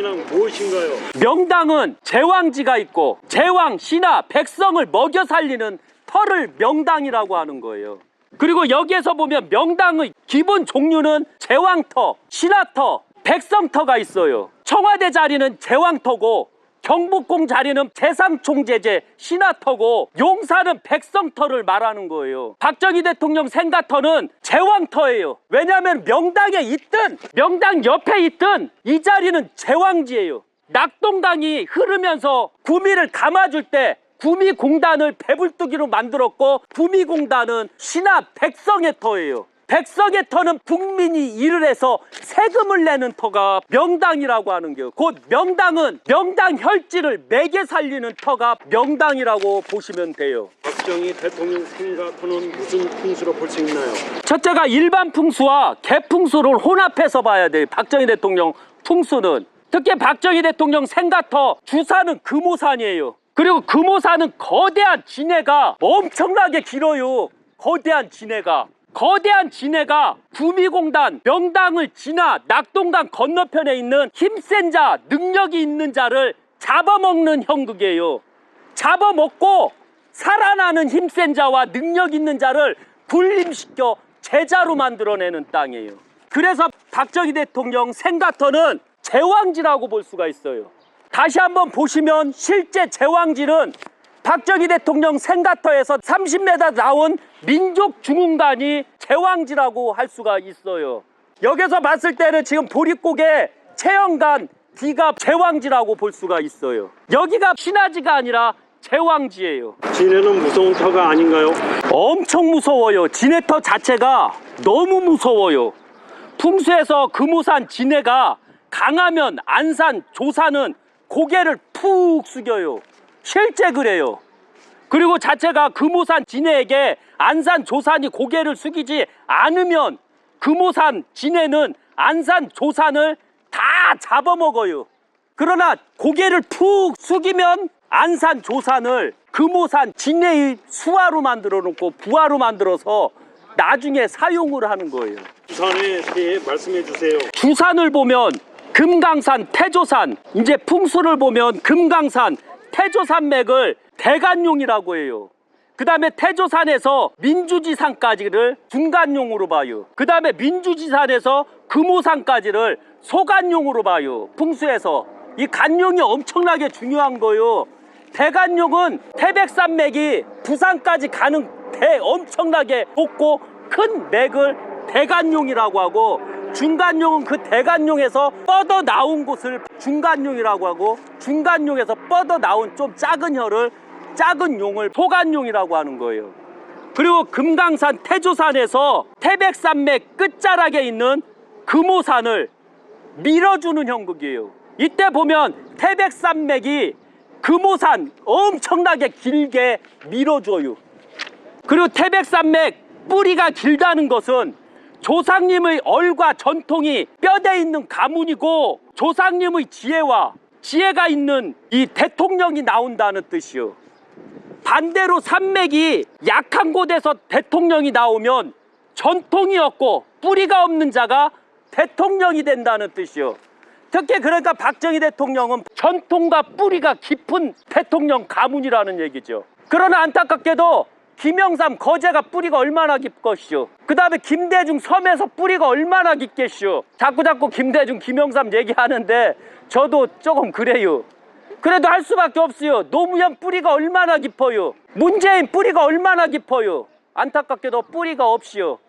명당이란 무엇인가요? 명당은 제왕지가 있고 제왕, 신하, 백성을 먹여 살리는 터를 명당이라고 하는 거예요. 그리고 여기에서 보면 명당의 기본 종류는 제왕터, 신하터, 백성터가 있어요. 청와대 자리는 제왕터고 경복궁 자리는 재상총재제 신하터고 용사는 백성터를 말하는 거예요. 박정희 대통령 생가터는 제왕터예요. 왜냐하면 명당에 있든 명당 옆에 있든 이 자리는 제왕지예요. 낙동강이 흐르면서 구미를 감아줄 때 구미공단을 배불뚝이로 만들었고 구미공단은 신하 백성의 터예요. 백성의 터는 국민이 일을 해서 세금을 내는 터가 명당이라고 하는 거예요. 곧 명당은 명당 혈지를 매개 살리는 터가 명당이라고 보시면 돼요. 박정희 대통령 생가터는 무슨 풍수로 볼 수 있나요? 첫째가 일반 풍수와 개풍수를 혼합해서 봐야 돼요. 박정희 대통령 풍수는 특히 박정희 대통령 생가터 주산은 금오산이에요. 그리고 금오산은 거대한 진해가 엄청나게 길어요. 거대한 진해가 구미공단 명당을 지나 낙동강 건너편에 있는 힘센 자, 능력이 있는 자를 잡아먹는 형국이에요. 잡아먹고 살아나는 힘센 자와 능력 있는 자를 군림시켜 제자로 만들어내는 땅이에요. 그래서 박정희 대통령 생가터는 제왕지라고 볼 수가 있어요. 다시 한번 보시면 실제 제왕지는 박정희 대통령 생가터에서 30m 나온 민족중흥관이 제왕지라고 할 수가 있어요. 여기서 봤을 때는 지금 보릿고개 채영관 D가 제왕지라고 볼 수가 있어요. 여기가 신화지가 아니라 제왕지예요. 진해는 무서운 터가 아닌가요? 엄청 무서워요. 진해터 자체가 너무 무서워요. 풍수에서 금오산 진해가 강하면 안산, 조산은 고개를 푹 숙여요. 실제 그래요. 그리고 자체가 금오산 진해에게 안산, 조산이 고개를 숙이지 않으면 금오산, 진해는 안산, 조산을 다 잡아먹어요. 그러나 고개를 푹 숙이면 안산, 조산을 금오산, 진해의 수하로 만들어 놓고 부하로 만들어서 나중에 사용을 하는 거예요. 주산에 대해 말씀해 주세요. 주산을 보면 금강산, 태조산, 이제 풍수를 보면 금강산, 태조산맥을 대간용이라고 해요. 그 다음에 태조산에서 민주지산까지를 중간용으로 봐요. 그 다음에 민주지산에서 금오산까지를 소간용으로 봐요. 풍수에서 이 간용이 엄청나게 중요한 거예요. 대간용은 태백산맥이 부산까지 가는 엄청나게 높고 큰 맥을 대간용이라고 하고, 중간용은 그 대간용에서 뻗어 나온 곳을 중간용이라고 하고, 중간용에서 뻗어 나온 좀 작은 혀를 작은 용을 소간용이라고 하는 거예요. 그리고 금강산, 태조산에서 태백산맥 끝자락에 있는 금오산을 밀어주는 형국이에요. 이때 보면 태백산맥이 금오산 엄청나게 길게 밀어줘요. 그리고 태백산맥 뿌리가 길다는 것은 조상님의 얼과 전통이 뼈대 있는 가문이고, 조상님의 지혜가 있는 이 대통령이 나온다는 뜻이요. 반대로 산맥이 약한 곳에서 대통령이 나오면 전통이 없고 뿌리가 없는 자가 대통령이 된다는 뜻이요. 특히 그러니까 박정희 대통령은 전통과 뿌리가 깊은 대통령 가문이라는 얘기죠. 그러나 안타깝게도 김영삼 거제가 뿌리가 얼마나 깊겠슈. 그 다음에 김대중 섬에서 뿌리가 얼마나 깊겠슈. 자꾸 김대중, 김영삼 얘기하는데 저도 조금 그래요. 그래도 할 수밖에 없어요. 노무현 뿌리가 얼마나 깊어요. 문재인 뿌리가 얼마나 깊어요. 안타깝게도 뿌리가 없이요.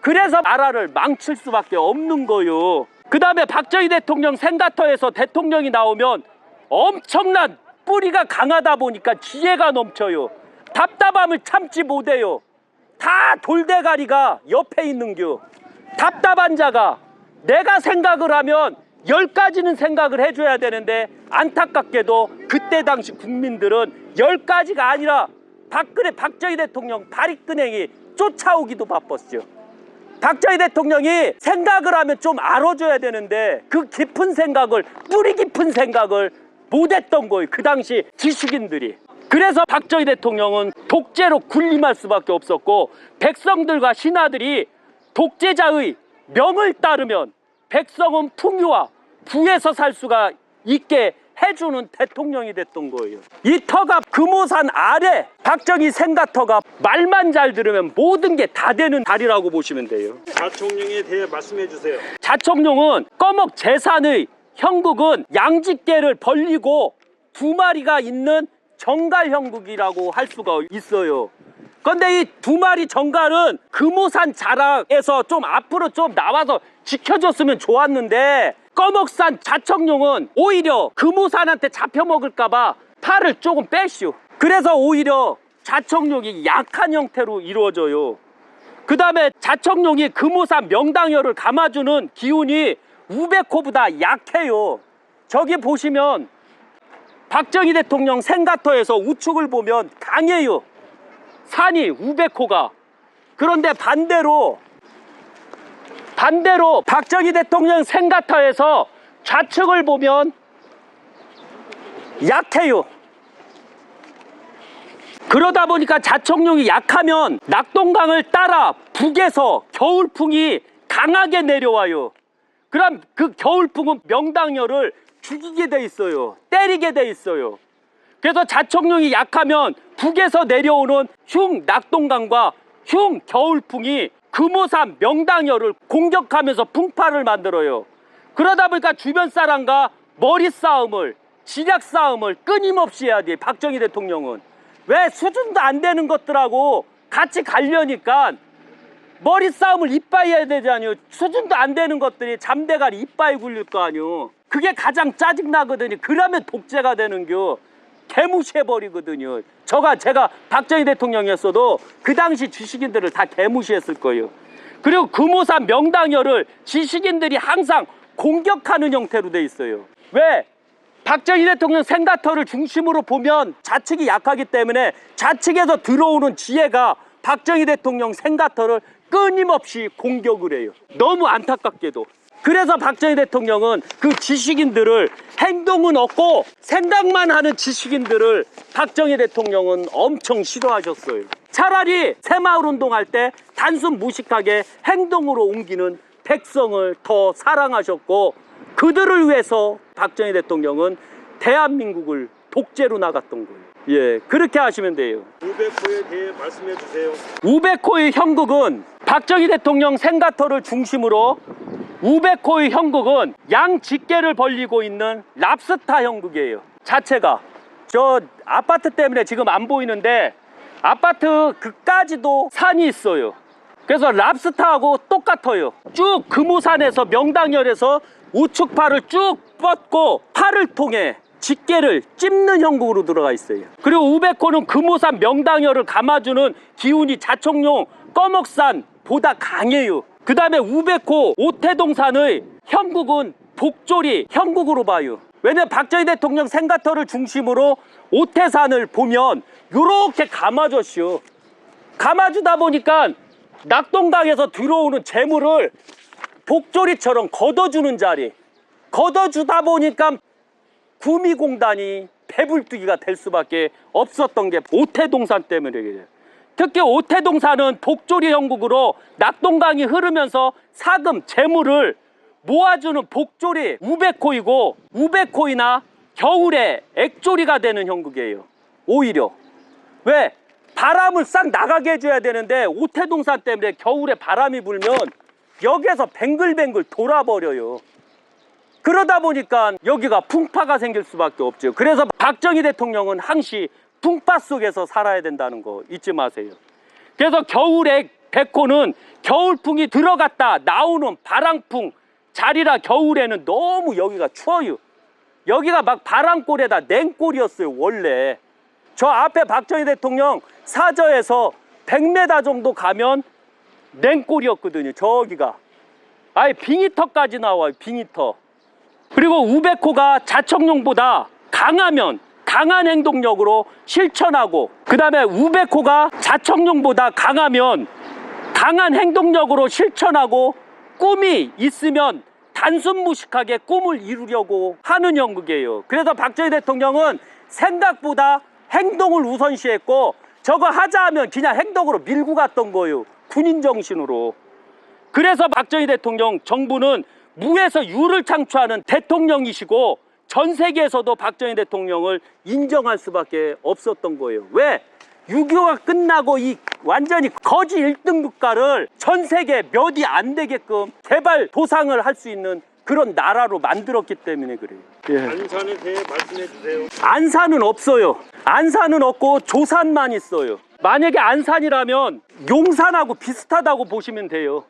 그래서 나라를 망칠 수밖에 없는 거요. 그 다음에 박정희 대통령 생가터에서 대통령이 나오면 엄청난 뿌리가 강하다 보니까 지혜가 넘쳐요. 답답함을 참지 못해요. 다 돌대가리가 옆에 있는겨. 답답한 자가 내가 생각을 하면 10가지는 생각을 해줘야 되는데, 안타깝게도 그때 당시 국민들은 10가지가 아니라 박정희 대통령 다리끄댕이 쫓아오기도 바빴죠. 박정희 대통령이 생각을 하면 좀 알아줘야 되는데 그 깊은 생각을, 뿌리 깊은 생각을 못했던 거예요, 그 당시 지식인들이. 그래서 박정희 대통령은 독재로 군림할 수밖에 없었고, 백성들과 신하들이 독재자의 명을 따르면 백성은 풍요와 부에서 살 수가 있게 해주는 대통령이 됐던 거예요. 이 터가 금오산 아래 박정희 생가터가 말만 잘 들으면 모든 게 다 되는 자리라고 보시면 돼요. 자총령에 대해 말씀해 주세요. 자청룡은 꺼먹 재산의 형국은 양직계를 벌리고 두 마리가 있는 정갈 형국이라고 할 수가 있어요. 근데 이 두 마리 정갈은 금오산 자락에서 좀 앞으로 좀 나와서 지켜줬으면 좋았는데 꺼먹산 자청룡은 오히려 금오산한테 잡혀먹을까봐 팔을 조금 빼시오. 그래서 오히려 자청룡이 약한 형태로 이루어져요. 그 다음에 자청룡이 금오산 명당열을 감아주는 기운이 우베코보다 약해요. 저기 보시면 박정희 대통령 생가터에서 우측을 보면 강해요. 산이 우베코가. 그런데 반대로 박정희 대통령 생가터에서 좌측을 보면 약해요. 그러다 보니까 자청룡이 약하면 낙동강을 따라 북에서 겨울풍이 강하게 내려와요. 그럼 그 겨울풍은 명당열을 죽이게 돼 있어요. 때리게 돼 있어요. 그래서 자청룡이 약하면 북에서 내려오는 흉 낙동강과 흉 겨울풍이 금오산 명당열을 공격하면서 풍파를 만들어요. 그러다 보니까 주변 사람과 머리 싸움을, 지략 싸움을 끊임없이 해야 돼. 박정희 대통령은 왜 수준도 안 되는 것들하고 같이 가려니까 머리 싸움을 이빠이 해야 되잖아요. 수준도 안 되는 것들이 잠대가리 이빠이 굴릴 거 아니요. 그게 가장 짜증나거든요. 그러면 독재가 되는겨. 개무시해버리거든요. 제가 박정희 대통령이었어도 그 당시 지식인들을 다 개무시했을 거예요. 그리고 금오산 명당열을 지식인들이 항상 공격하는 형태로 돼 있어요. 왜? 박정희 대통령 생가터를 중심으로 보면 좌측이 약하기 때문에 좌측에서 들어오는 지혜가 박정희 대통령 생가터를 끊임없이 공격을 해요. 너무 안타깝게도. 그래서 박정희 대통령은 그 지식인들을, 행동은 없고 생각만 하는 지식인들을 박정희 대통령은 엄청 싫어하셨어요. 차라리 새마을 운동할 때 단순 무식하게 행동으로 옮기는 백성을 더 사랑하셨고, 그들을 위해서 박정희 대통령은 대한민국을 독재로 나갔던 거예요. 예, 그렇게 하시면 돼요. 우베코에 대해 말씀해 주세요. 우베코의 형국은 박정희 대통령 생가터를 중심으로 우베코의 형국은 양직계를 벌리고 있는 랍스타 형국이에요. 자체가 저 아파트 때문에 지금 안 보이는데 아파트 그까지도 산이 있어요. 그래서 랍스타하고 똑같아요. 쭉 금오산에서 명당열에서 우측팔을 쭉 뻗고 팔을 통해 직계를 찝는 형국으로 들어가 있어요. 그리고 우베코는 금오산 명당열을 감아주는 기운이 자청룡 꺼먹산보다 강해요. 그 다음에 우베코 오태동산의 형국은 복조리 형국으로 봐요. 왜냐면 박정희 대통령 생가터를 중심으로 오태산을 보면 이렇게 감아줬시오. 감아주다 보니까 낙동강에서 들어오는 재물을 복조리처럼 걷어주는 자리, 걷어주다 보니까 구미공단이 배불뚝이가 될 수밖에 없었던 게 오태동산 때문이에요. 특히 오태동산은 복조리 형국으로 낙동강이 흐르면서 사금, 재물을 모아주는 복조리 우베코이고, 우베코이나 겨울에 액조리가 되는 형국이에요. 오히려 왜? 바람을 싹 나가게 해줘야 되는데 오태동산 때문에 겨울에 바람이 불면 여기에서 뱅글뱅글 돌아버려요. 그러다 보니까 여기가 풍파가 생길 수밖에 없죠. 그래서 박정희 대통령은 항시 풍파 속에서 살아야 된다는 거 잊지 마세요. 그래서 겨울에 백호는 겨울풍이 들어갔다 나오는 바람풍 자리라 겨울에는 너무 여기가 추워요. 여기가 막 바람골에다 냉골이었어요. 원래 저 앞에 박정희 대통령 사저에서 100m 정도 가면 냉골이었거든요. 저기가 아예 빙의터까지 나와요. 빙의터. 그리고 우베코가 자청룡보다 강하면 강한 행동력으로 실천하고, 그 다음에 우베코가 자청룡보다 강하면 강한 행동력으로 실천하고, 꿈이 있으면 단순 무식하게 꿈을 이루려고 하는 형국이에요. 그래서 박정희 대통령은 생각보다 행동을 우선시했고, 저거 하자 하면 그냥 행동으로 밀고 갔던 거예요. 군인 정신으로. 그래서 박정희 대통령 정부는 무에서 유를 창출하는 대통령이시고 전 세계에서도 박정희 대통령을 인정할 수밖에 없었던 거예요. 왜? 6.25가 끝나고 이 완전히 거지 1등 국가를 전 세계 몇 위 안 되게끔 개발 도상을 할 수 있는 그런 나라로 만들었기 때문에 그래요. 예. 안산에 대해 말씀해 주세요. 안산은 없어요. 안산은 없고 조산만 있어요. 만약에 안산이라면 용산하고 비슷하다고 보시면 돼요.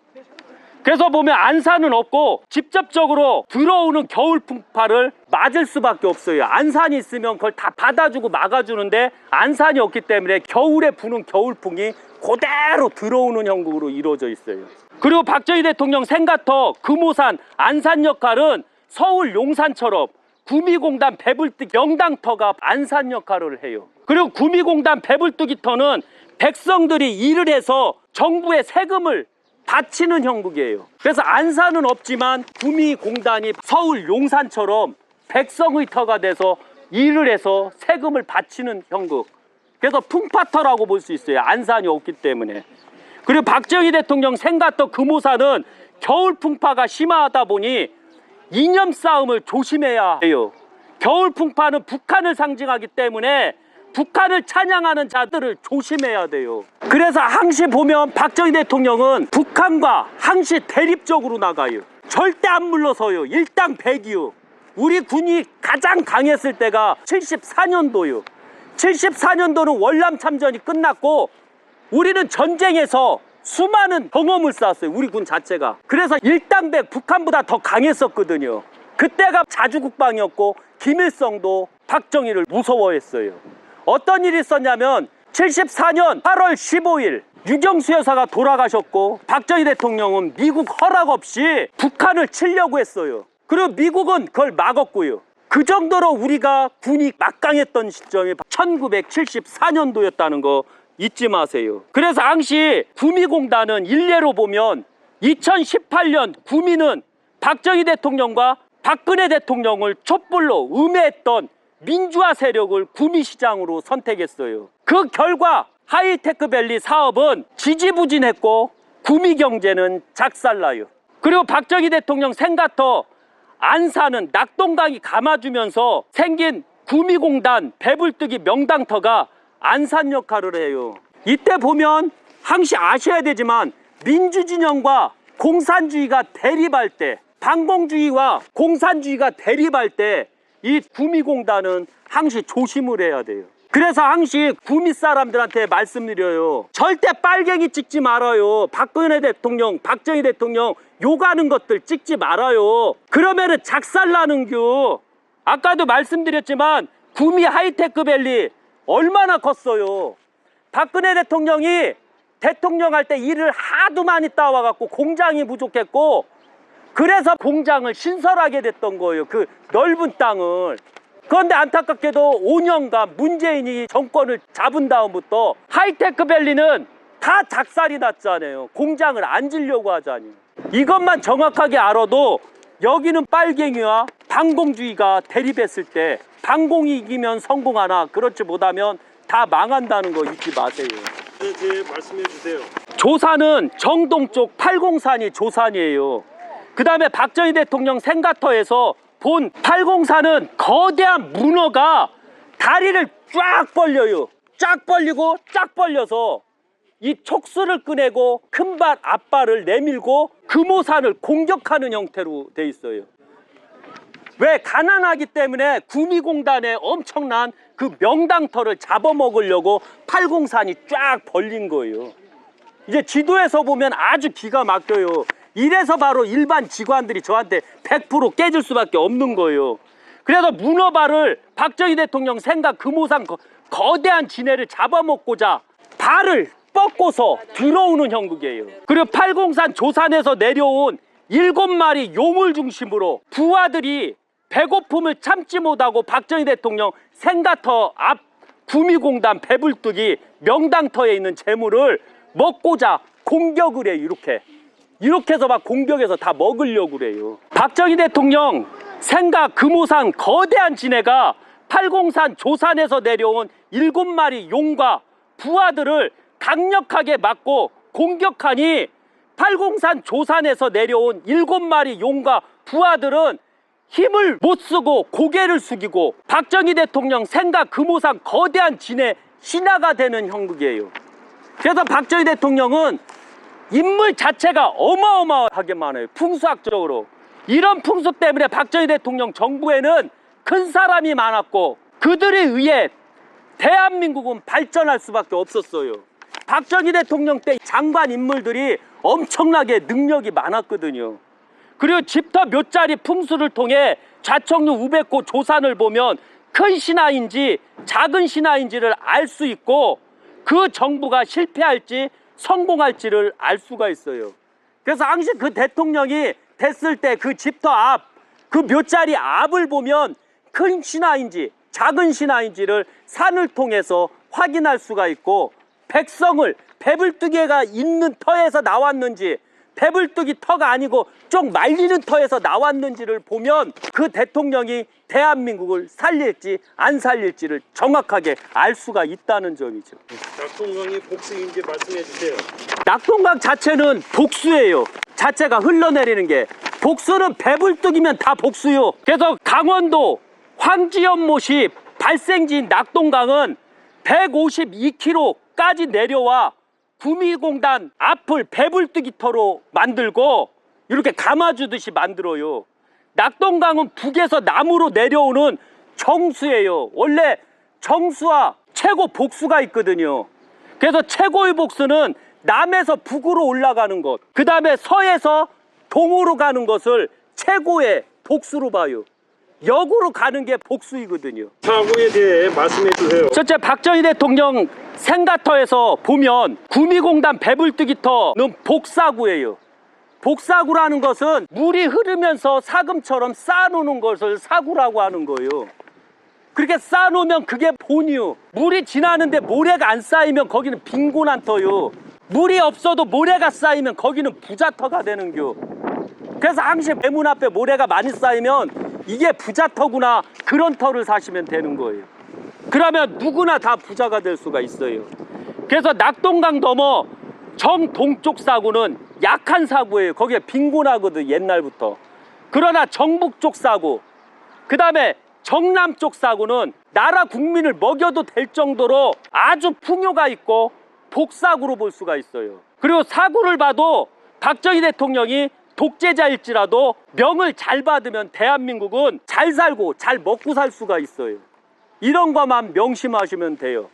그래서 보면 안산은 없고 직접적으로 들어오는 겨울 풍파를 맞을 수밖에 없어요. 안산이 있으면 그걸 다 받아주고 막아주는데 안산이 없기 때문에 겨울에 부는 겨울풍이 그대로 들어오는 형국으로 이루어져 있어요. 그리고 박정희 대통령 생가터, 금오산, 안산 역할은 서울 용산처럼 구미공단 배불뚝 명당터가 안산 역할을 해요. 그리고 구미공단 배불뚝이터는 백성들이 일을 해서 정부에 세금을 바치는 형국이에요. 그래서 안산은 없지만 구미공단이 서울 용산처럼 백성의 터가 돼서 일을 해서 세금을 바치는 형국. 그래서 풍파터라고 볼 수 있어요. 안산이 없기 때문에. 그리고 박정희 대통령 생가터 금오산은 겨울 풍파가 심하다 보니 이념 싸움을 조심해야 해요. 겨울 풍파는 북한을 상징하기 때문에 북한을 찬양하는 자들을 조심해야 돼요. 그래서 항시 보면 박정희 대통령은 북한과 항시 대립적으로 나가요. 절대 안 물러서요. 일당백이요. 우리 군이 가장 강했을 때가 74년도요. 74년도는 월남 참전이 끝났고 우리는 전쟁에서 수많은 경험을 쌓았어요. 우리 군 자체가. 그래서 일당백 북한보다 더 강했었거든요. 그때가 자주국방이었고 김일성도 박정희를 무서워했어요. 어떤 일이 있었냐면 74년 8월 15일 유경수 여사가 돌아가셨고 박정희 대통령은 미국 허락 없이 북한을 치려고 했어요. 그리고 미국은 그걸 막았고요. 그 정도로 우리가 군이 막강했던 시점이 1974년도였다는 거 잊지 마세요. 그래서 당시 구미공단은 일례로 보면 2018년 구미는 박정희 대통령과 박근혜 대통령을 촛불로 음해했던 민주화 세력을 구미시장으로 선택했어요. 그 결과 하이테크밸리 사업은 지지부진했고 구미경제는 작살나요. 그리고 박정희 대통령 생가터 안산은 낙동강이 감아주면서 생긴 구미공단 배불뚝이 명당터가 안산 역할을 해요. 이때 보면 항시 아셔야 되지만 민주진영과 공산주의가 대립할 때, 반공주의와 공산주의가 대립할 때 이 구미공단은 항시 조심을 해야 돼요. 그래서 항시 구미 사람들한테 말씀드려요. 절대 빨갱이 찍지 말아요. 박근혜 대통령, 박정희 대통령 욕하는 것들 찍지 말아요. 그러면은 작살나는겨. 아까도 말씀드렸지만 구미 하이테크밸리 얼마나 컸어요. 박근혜 대통령이 대통령 할 때 일을 하도 많이 따와갖고 공장이 부족했고 그래서 공장을 신설하게 됐던 거예요. 그 넓은 땅을. 그런데 안타깝게도 5년간 문재인이 정권을 잡은 다음부터 하이테크밸리는 다 작살이 났잖아요. 공장을 안 지려고 하자니. 이것만 정확하게 알아도 여기는 빨갱이와 반공주의가 대립했을 때 반공이 이기면 성공하나 그렇지 못하면 다 망한다는 거 잊지 마세요. 네, 말씀해 주세요. 조산은 정동 쪽 팔공산이 조산이에요. 그 다음에 박정희 대통령 생가터에서 본 팔공산은 거대한 문어가 다리를 쫙 벌려요. 쫙 벌리고 쫙 벌려서 이 촉수를 꺼내고 큰발 앞발을 내밀고 금오산을 공격하는 형태로 돼 있어요. 왜? 가난하기 때문에 구미공단에 엄청난 그 명당터를 잡아먹으려고 팔공산이 쫙 벌린 거예요. 이제 지도에서 보면 아주 기가 막혀요. 이래서 바로 일반 직관들이 저한테 100% 깨질 수밖에 없는 거예요. 그래서 문어발을 박정희 대통령 생각 금오산 거대한 진해를 잡아먹고자 발을 뻗고서 들어오는 형국이에요. 그리고 팔공산 조산에서 내려온 7마리 용을 중심으로 부하들이 배고픔을 참지 못하고 박정희 대통령 생가터 앞 구미공단 배불뚝이 명당터에 있는 재물을 먹고자 공격을 해요. 이렇게 해서 막 공격해서 다 먹으려고 그래요. 박정희 대통령 생각 금오산 거대한 진해가 팔공산 조산에서 내려온 7마리 용과 부하들을 강력하게 막고 공격하니 팔공산 조산에서 내려온 7마리 용과 부하들은 힘을 못 쓰고 고개를 숙이고 박정희 대통령 생각 금호상 거대한 진의 신하가 되는 형국이에요. 그래서 박정희 대통령은 인물 자체가 어마어마하게 많아요. 풍수학적으로. 이런 풍수 때문에 박정희 대통령 정부에는 큰 사람이 많았고 그들에 의해 대한민국은 발전할 수밖에 없었어요. 박정희 대통령 때 장관 인물들이 엄청나게 능력이 많았거든요. 그리고 집터 몇 자리 풍수를 통해 좌청류 우백고 조산을 보면 큰 신하인지 작은 신하인지를 알 수 있고 그 정부가 실패할지 성공할지를 알 수가 있어요. 그래서 당시 그 대통령이 됐을 때 그 집터 앞, 그 몇 자리 앞을 보면 큰 신하인지 작은 신하인지를 산을 통해서 확인할 수가 있고 백성을 배불뚝이가 있는 터에서 나왔는지 배불뚝이 터가 아니고 쪽 말리는 터에서 나왔는지를 보면 그 대통령이 대한민국을 살릴지 안 살릴지를 정확하게 알 수가 있다는 점이죠. 낙동강이 복수인지 말씀해 주세요. 낙동강 자체는 복수예요. 자체가 흘러내리는 게. 복수는 배불뚝이면 다 복수요. 그래서 강원도 황지연못이 발생지인 낙동강은 152km까지 내려와 구미공단 앞을 배불뚝이터로 만들고 이렇게 감아주듯이 만들어요. 낙동강은 북에서 남으로 내려오는 정수예요. 원래 정수와 최고 복수가 있거든요. 그래서 최고의 복수는 남에서 북으로 올라가는 것, 그 다음에 서에서 동으로 가는 것을 최고의 복수로 봐요. 역으로 가는 게 복수이거든요. 사고에 대해 말씀해 주세요. 첫째, 박정희 대통령 생가터에서 보면 구미공단 배불뚝이터는 복사구예요. 복사구라는 것은 물이 흐르면서 사금처럼 쌓아놓는 것을 사구라고 하는 거예요. 그렇게 쌓아놓으면 그게 본이요. 물이 지나는데 모래가 안 쌓이면 거기는 빈곤한 터요. 물이 없어도 모래가 쌓이면 거기는 부자터가 되는겨. 그래서 항상 대문 앞에 모래가 많이 쌓이면 이게 부자터구나, 그런 터를 사시면 되는 거예요. 그러면 누구나 다 부자가 될 수가 있어요. 그래서 낙동강 넘어 정동쪽 사구는 약한 사구예요. 거기에 빈곤하거든, 옛날부터. 그러나 정북 쪽 사구, 그 다음에 정남 쪽 사구는 나라 국민을 먹여도 될 정도로 아주 풍요가 있고 복사구로 볼 수가 있어요. 그리고 사구를 봐도 박정희 대통령이 독재자일지라도 명을 잘 받으면 대한민국은 잘 살고 잘 먹고 살 수가 있어요. 이런 것만 명심하시면 돼요.